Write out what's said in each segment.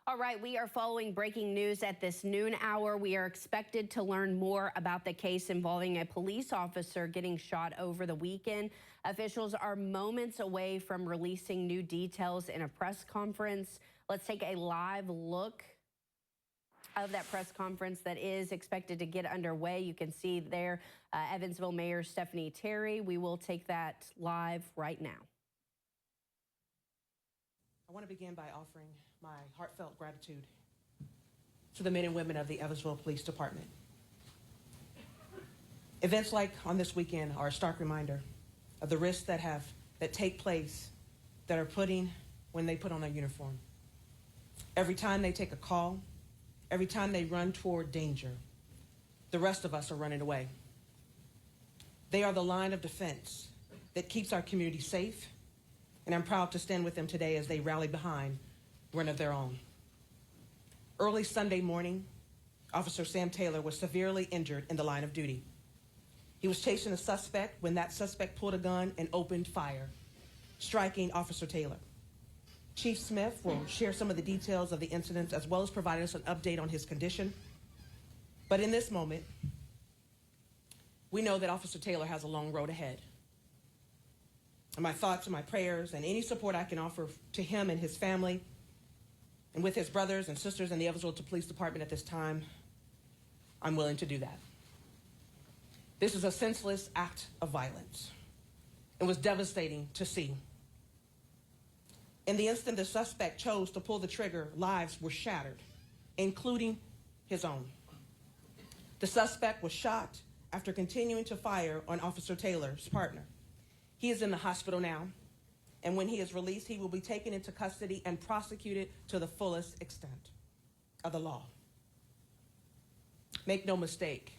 All right, we are following breaking news at this noon hour. We are expected to learn more about the case involving a police officer getting shot over the weekend. Officials are moments away from releasing new details in a press conference. Let's take a live look of that press conference that is expected to get underway. You can see there Evansville Mayor Stephanie Terry. We will take that live right now. I want to begin by offering my heartfelt gratitude to the men and women of the Evansville Police Department. Events like on this weekend are a stark reminder of the risks that take place that are when they put on their uniform. Every time they take a call, every time they run toward danger, the rest of us are running away. They are the line of defense that keeps our community safe, and I'm proud to stand with them today as they rally behind one of their own. Early Sunday morning, Officer Sam Taylor was severely injured in the line of duty. He was chasing a suspect when that suspect pulled a gun and opened fire, striking Officer Taylor. Chief Smith will share some of the details of the incident as well as provide us an update on his condition. But in this moment, we know that Officer Taylor has a long road ahead. And my thoughts and my prayers and any support I can offer to him and his family and with his brothers and sisters in the Evansville Police Department at this time, I'm willing to do that. This is a senseless act of violence. It was devastating to see. In the instant the suspect chose to pull the trigger, lives were shattered, including his own. The suspect was shot after continuing to fire on Officer Taylor's partner. He is in the hospital now, and when he is released, he will be taken into custody and prosecuted to the fullest extent of the law. Make no mistake,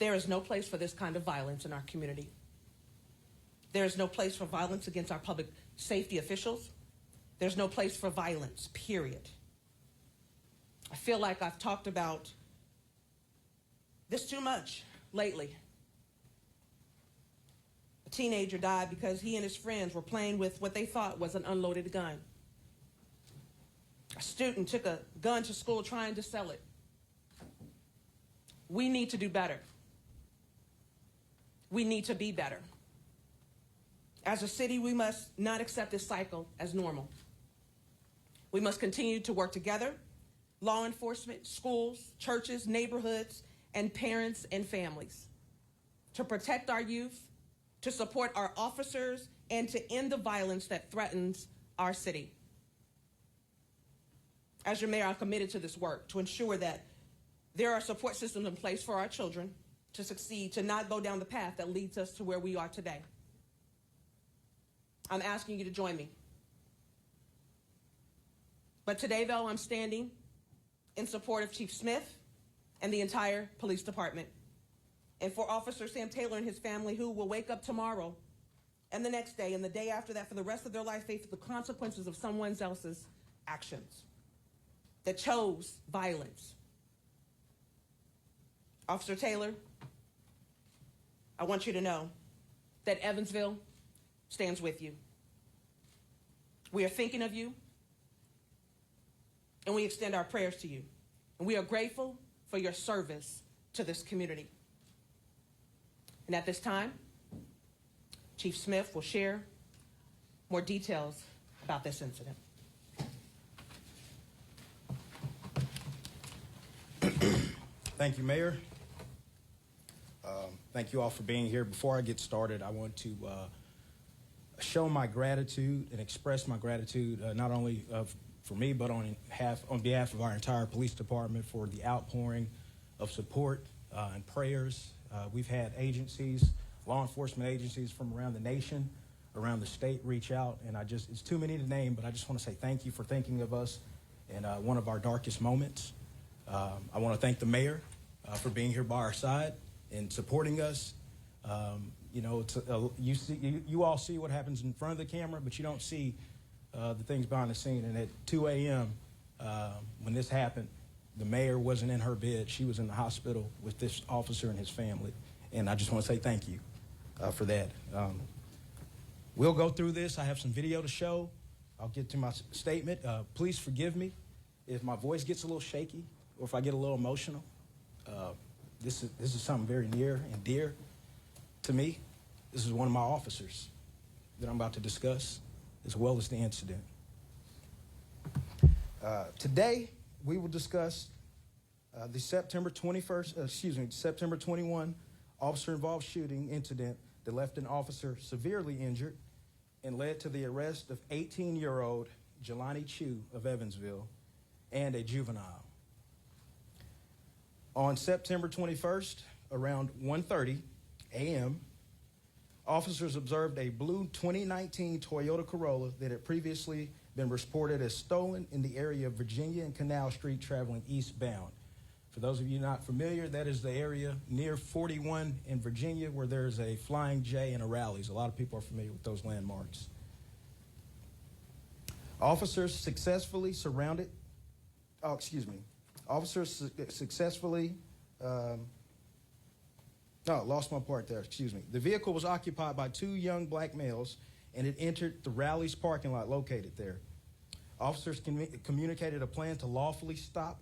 there is no place for this kind of violence in our community. There is no place for violence against our public safety officials. There's no place for violence, period. I feel like I've talked about this too much lately. A teenager died because he and his friends were playing with what they thought was an unloaded gun. A student took a gun to school trying to sell it. We need to do better. We need to be better. As a city, we must not accept this cycle as normal. We must continue to work together, law enforcement, schools, churches, neighborhoods, and parents and families, to protect our youth, to support our officers, and to end the violence that threatens our city. As your mayor, I'm committed to this work to ensure that there are support systems in place for our children to succeed, to not go down the path that leads us to where we are today. I'm asking you to join me. But today, though, I'm standing in support of Chief Smith and the entire police department, and for Officer Sam Taylor and his family, who will wake up tomorrow and the next day and the day after that for the rest of their life facing the consequences of someone else's actions that chose violence. Officer Taylor, I want you to know that Evansville stands with you. We are thinking of you, and we extend our prayers to you. And we are grateful for your service to this community. And at this time, Chief Smith will share more details about this incident. Thank you, Mayor. Thank you all for being here. Before I get started, I want to show my gratitude and express my gratitude not only for me, but on behalf of our entire police department for the outpouring of support and prayers. We've had agencies, law enforcement agencies from around the nation, around the state reach out, and it's too many to name, but I just want to say thank you for thinking of us in one of our darkest moments. I want to thank the mayor for being here by our side and supporting us. You all see what happens in front of the camera, but you don't see the things behind the scene. And at 2 a.m. When this happened, the mayor wasn't in her bed. She was in the hospital with this officer and his family. And I just want to say thank you for that. We'll go through this. I have some video to show. I'll get to my statement. Please forgive me if my voice gets a little shaky or if I get a little emotional. This is something very near and dear to me. This is one of my officers that I'm about to discuss, as well as the incident. Today, we will discuss the September 21 officer-involved shooting incident that left an officer severely injured and led to the arrest of 18-year-old Jelani Chu of Evansville and a juvenile. On September 21st, around 1:30 a.m., officers observed a blue 2019 Toyota Corolla that had previously been reported as stolen in the area of Virginia and Canal Street traveling eastbound. For those of you not familiar, that is the area near 41 in Virginia where there's a Flying J and a Rally's. A lot of people are familiar with those landmarks. Officers successfully surrounded, Officers successfully, lost my part there, excuse me. The vehicle was occupied by two young black males and it entered the Rally's parking lot located there. Officers communicated a plan to lawfully stop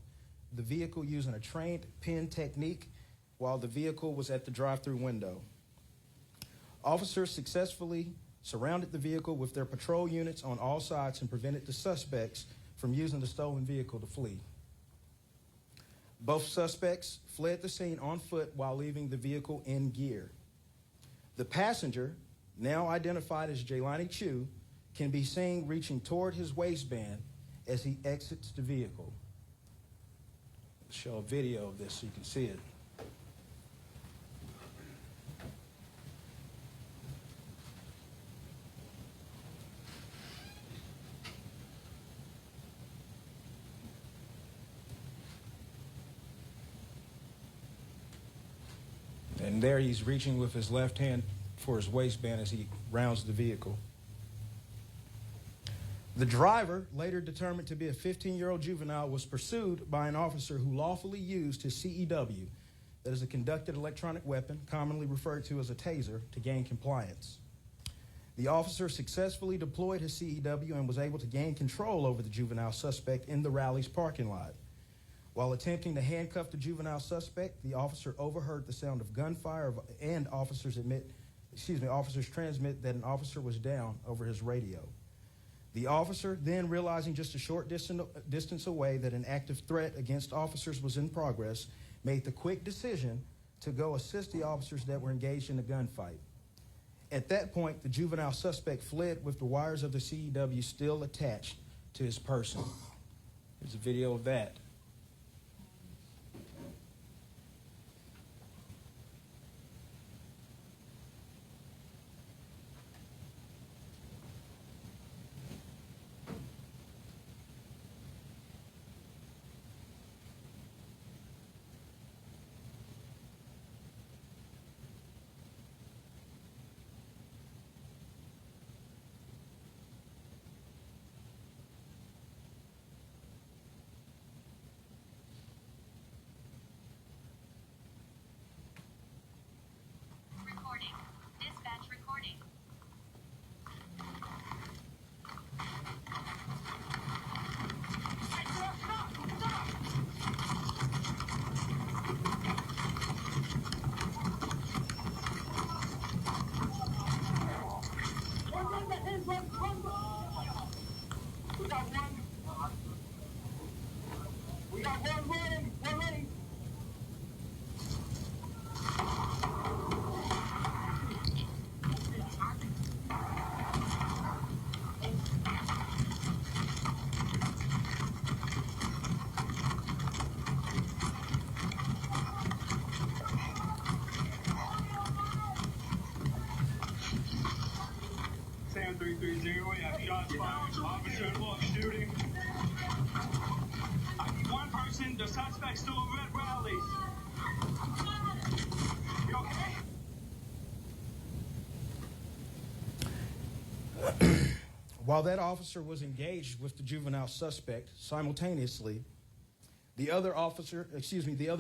the vehicle using a trained pin technique while the vehicle was at the drive-through window. Officers successfully surrounded the vehicle with their patrol units on all sides and prevented the suspects from using the stolen vehicle to flee. Both suspects fled the scene on foot while leaving the vehicle in gear. The passenger, now identified as Jelani Chu, can be seen reaching toward his waistband as he exits the vehicle. I'll show a video of this so you can see it. And there he's reaching with his left hand for his waistband as he rounds the vehicle. The driver, later determined to be a 15-year-old juvenile, was pursued by an officer who lawfully used his CEW, that is a conducted electronic weapon, commonly referred to as a taser, to gain compliance. The officer successfully deployed his CEW and was able to gain control over the juvenile suspect in the Rally's parking lot. While attempting to handcuff the juvenile suspect, the officer overheard the sound of gunfire and officers transmit that an officer was down over his radio. The officer, then realizing just a short distance away that an active threat against officers was in progress, made the quick decision to go assist the officers that were engaged in the gunfight. At that point, the juvenile suspect fled with the wires of the CEW still attached to his person. Here's a video of that. Shots fired. Officer involved shooting. One person, the suspect still over at Rally's. You okay? While that officer was engaged with the juvenile suspect, simultaneously, the other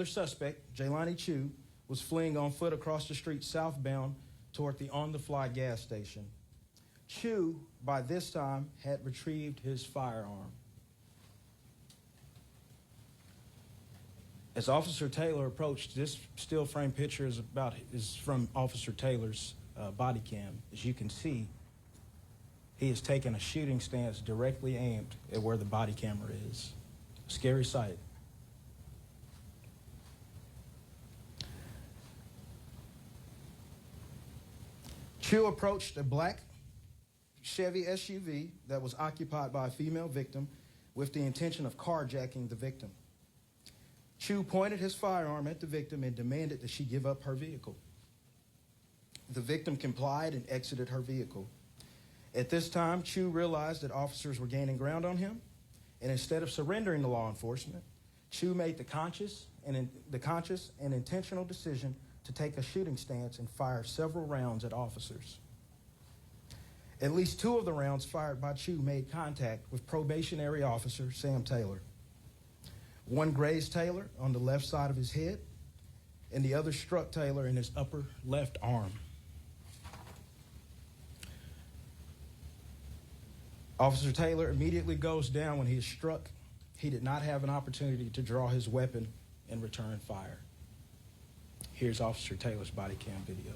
suspect, Jelani Chu, was fleeing on foot across the street southbound toward the On the Fly gas station. Chu, by this time, had retrieved his firearm. As Officer Taylor approached, this still frame picture is from Officer Taylor's body cam. As you can see, he has taken a shooting stance directly aimed at where the body camera is. Scary sight. Chu approached a black Chevy SUV that was occupied by a female victim with the intention of carjacking the victim. Chu pointed his firearm at the victim and demanded that she give up her vehicle. The victim complied and exited her vehicle. At this time, Chu realized that officers were gaining ground on him, and instead of surrendering to law enforcement, Chu made the conscious and intentional decision to take a shooting stance and fire several rounds at officers. At least 2 of the rounds fired by Chu made contact with probationary officer Sam Taylor. One grazed Taylor on the left side of his head, and the other struck Taylor in his upper left arm. Officer Taylor immediately goes down when he is struck. He did not have an opportunity to draw his weapon and return fire. Here's Officer Taylor's body cam video.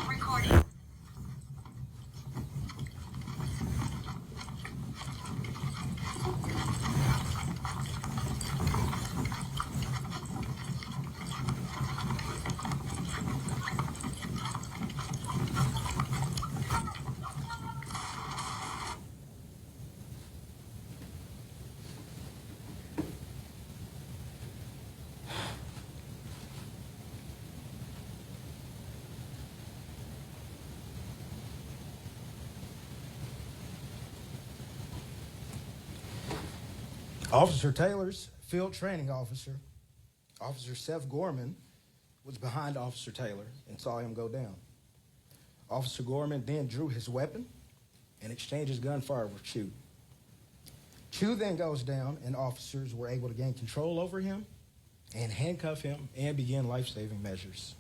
Recording. Officer Taylor's field training officer, Officer Seth Gorman, was behind Officer Taylor and saw him go down. Officer Gorman then drew his weapon and exchanges gunfire with Chu. Chu then goes down, and officers were able to gain control over him and handcuff him and begin life-saving measures.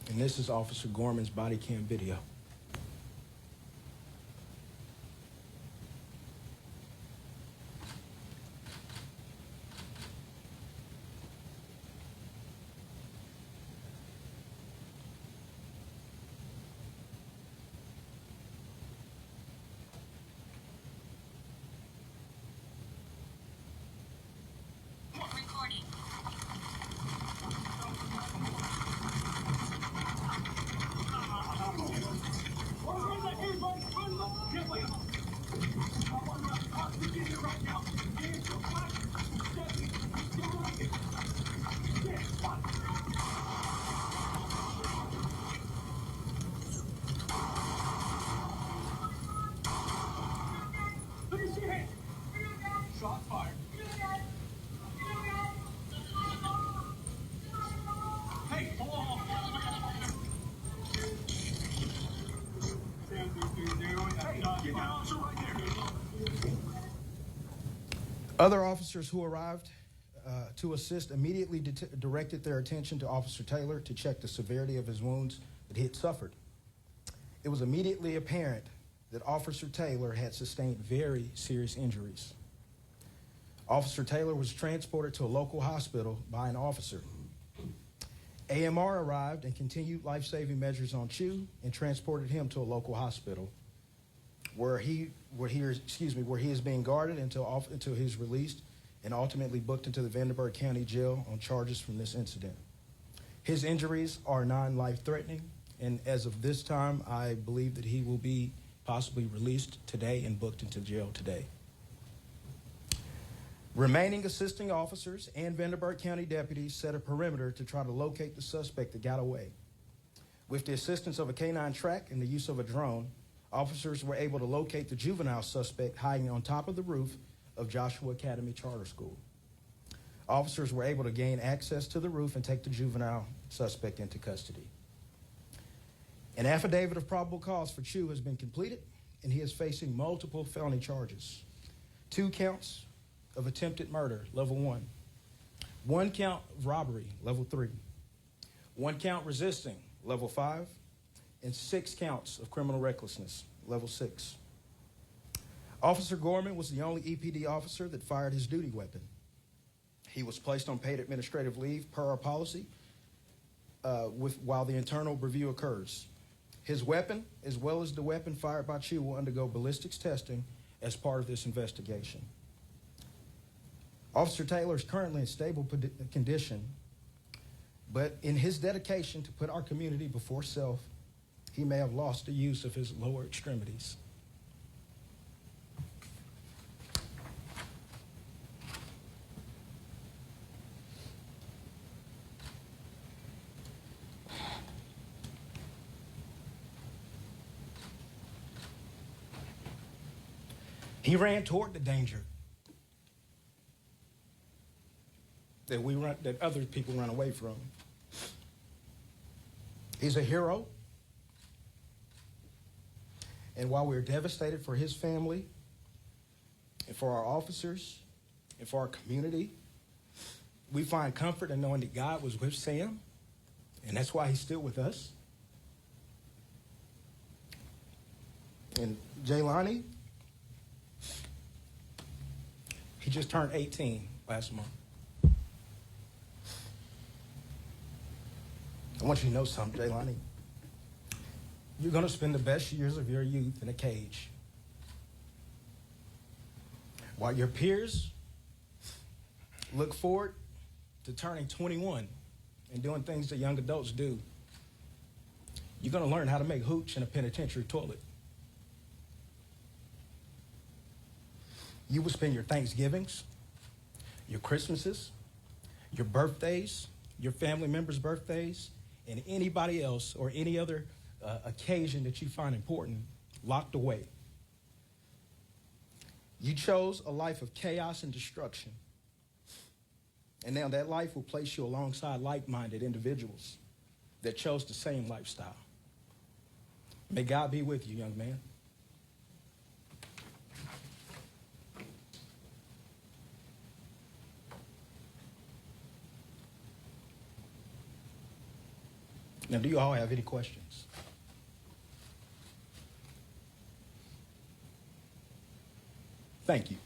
And this is Officer Gorman's body cam video. Recording. Let me see your hands. Shot fired. Hey, hold on. 10-3-0. Get that officer right there. Other officers who arrived to assist immediately directed their attention to Officer Taylor to check the severity of his wounds that he had suffered. It was immediately apparent that Officer Taylor had sustained very serious injuries. Officer Taylor was transported to a local hospital by an officer. AMR arrived and continued life-saving measures on Chu and transported him to a local hospital where he is being guarded until he's released and ultimately booked into the Vanderbilt County Jail on charges from this incident. His injuries are non-life-threatening, and as of this time, I believe that he will be possibly released today and booked into jail today. Remaining assisting officers and Vanderbilt County deputies set a perimeter to try to locate the suspect that got away. With the assistance of a canine track and the use of a drone, officers were able to locate the juvenile suspect hiding on top of the roof of Joshua Academy Charter School. Officers were able to gain access to the roof and take the juvenile suspect into custody. An affidavit of probable cause for Chu has been completed, and he is facing multiple felony charges. 2 counts of attempted murder, level 1. 1 count of robbery, level 3. 1 count resisting, level 5. And 6 counts of criminal recklessness, level 6. Officer Gorman was the only EPD officer that fired his duty weapon. He was placed on paid administrative leave per our policy while the internal review occurs. His weapon, as well as the weapon fired by Chu, will undergo ballistics testing as part of this investigation. Officer Taylor is currently in stable condition, but in his dedication to put our community before self, he may have lost the use of his lower extremities. He ran toward the danger that other people run away from. He's a hero. And while we're devastated for his family and for our officers and for our community, we find comfort in knowing that God was with Sam, and that's why he's still with us. And Jaylani, he just turned 18 last month. I want you to know something, Jaylani. You're going to spend the best years of your youth in a cage. While your peers look forward to turning 21 and doing things that young adults do, you're going to learn how to make hooch in a penitentiary toilet. You will spend your Thanksgivings, your Christmases, your birthdays, your family members' birthdays, and anybody else or any other occasion that you find important locked away. You chose a life of chaos and destruction. And now that life will place you alongside like-minded individuals that chose the same lifestyle. May God be with you, young man. Now, do you all have any questions? Thank you.